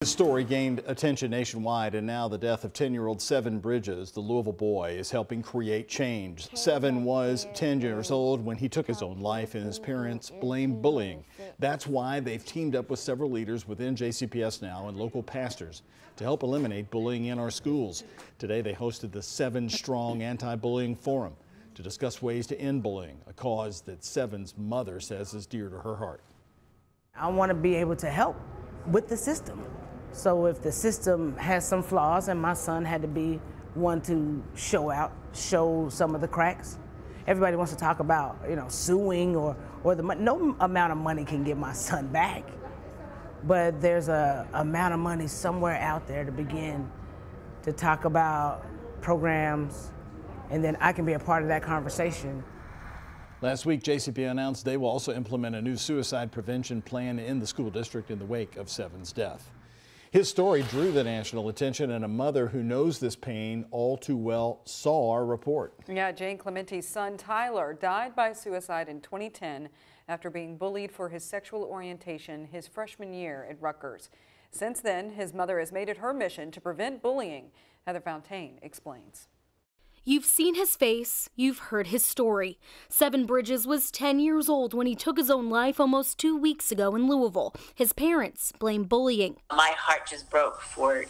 The story gained attention nationwide, and now the death of 10-year-old Seven Bridges, the Louisville boy, is helping create change. Seven was 10 years old when he took his own life, and his parents blame bullying. That's why they've teamed up with several leaders within JCPS now and local pastors to help eliminate bullying in our schools. Today they hosted the Seven Strong Anti-Bullying Forum to discuss ways to end bullying, a cause that Seven's mother says is dear to her heart. I want to be able to help with the system. So if the system has some flaws and my son had to be one to show some of the cracks. Everybody wants to talk about, suing or the money. No amount of money can get my son back. But there's a amount of money somewhere out there to begin to talk about programs, and then I can be a part of that conversation. Last week, JCPS announced they will also implement a new suicide prevention plan in the school district in the wake of Seven's death. His story drew the national attention, and a mother who knows this pain all too well saw our report. Yeah, Jane Clementi's son Tyler died by suicide in 2010 after being bullied for his sexual orientation his freshman year at Rutgers. Since then, his mother has made it her mission to prevent bullying. Heather Fontaine explains. You've seen his face, you've heard his story. Seven Bridges was 10 years old when he took his own life almost 2 weeks ago in Louisville. His parents blame bullying. My heart just broke for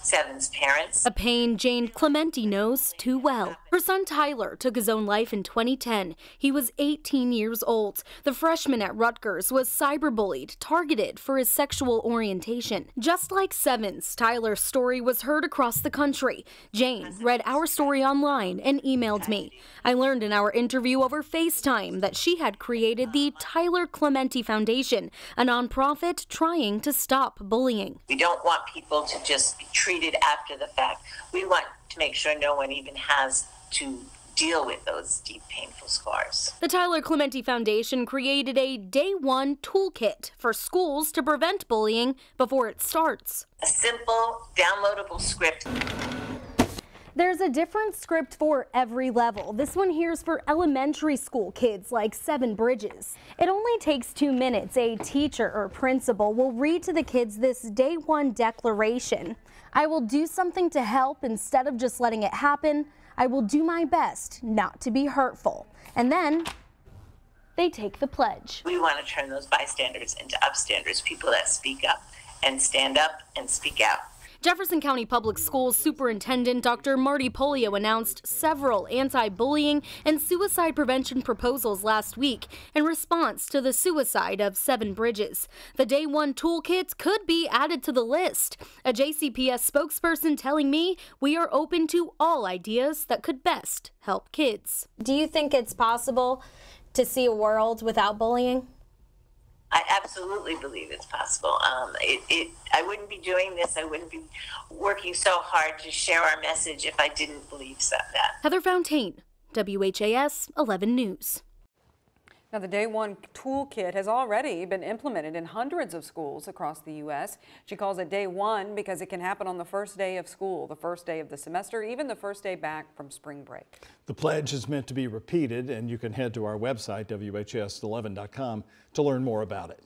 Seven's parents. A pain Jane Clementi knows too well. Her son Tyler took his own life in 2010. He was 18 years old. The freshman at Rutgers was cyberbullied, targeted for his sexual orientation. Just like Seven's, Tyler's story was heard across the country. Jane read our story online and emailed me. I learned in our interview over FaceTime that she had created the Tyler Clementi Foundation, a nonprofit trying to stop bullying. We don't want people to just be treated after the fact. We want to make sure no one even has to deal with those deep, painful scars. The Tyler Clementi Foundation created a Day One toolkit for schools to prevent bullying before it starts. A simple, downloadable script. There's a different script for every level. This one here's for elementary school kids like Seven Bridges. It only takes 2 minutes. A teacher or principal will read to the kids this Day One declaration. I will do something to help instead of just letting it happen. I will do my best not to be hurtful. And then they take the pledge. We want to turn those bystanders into upstanders, people that speak up and stand up and speak out. Jefferson County Public Schools Superintendent Dr. Marty Polio announced several anti-bullying and suicide prevention proposals last week in response to the suicide of Seven Bridges. The Day One toolkit could be added to the list. A JCPS spokesperson telling me we are open to all ideas that could best help kids. Do you think it's possible to see a world without bullying? I absolutely believe it's possible. I wouldn't be doing this. I wouldn't be working so hard to share our message if I didn't believe that. Heather Fontaine, WHAS 11 News. Now, the Day One toolkit has already been implemented in hundreds of schools across the U.S. She calls it Day One because it can happen on the first day of school, the first day of the semester, even the first day back from spring break. The pledge is meant to be repeated, and you can head to our website, WHS11.com, to learn more about it.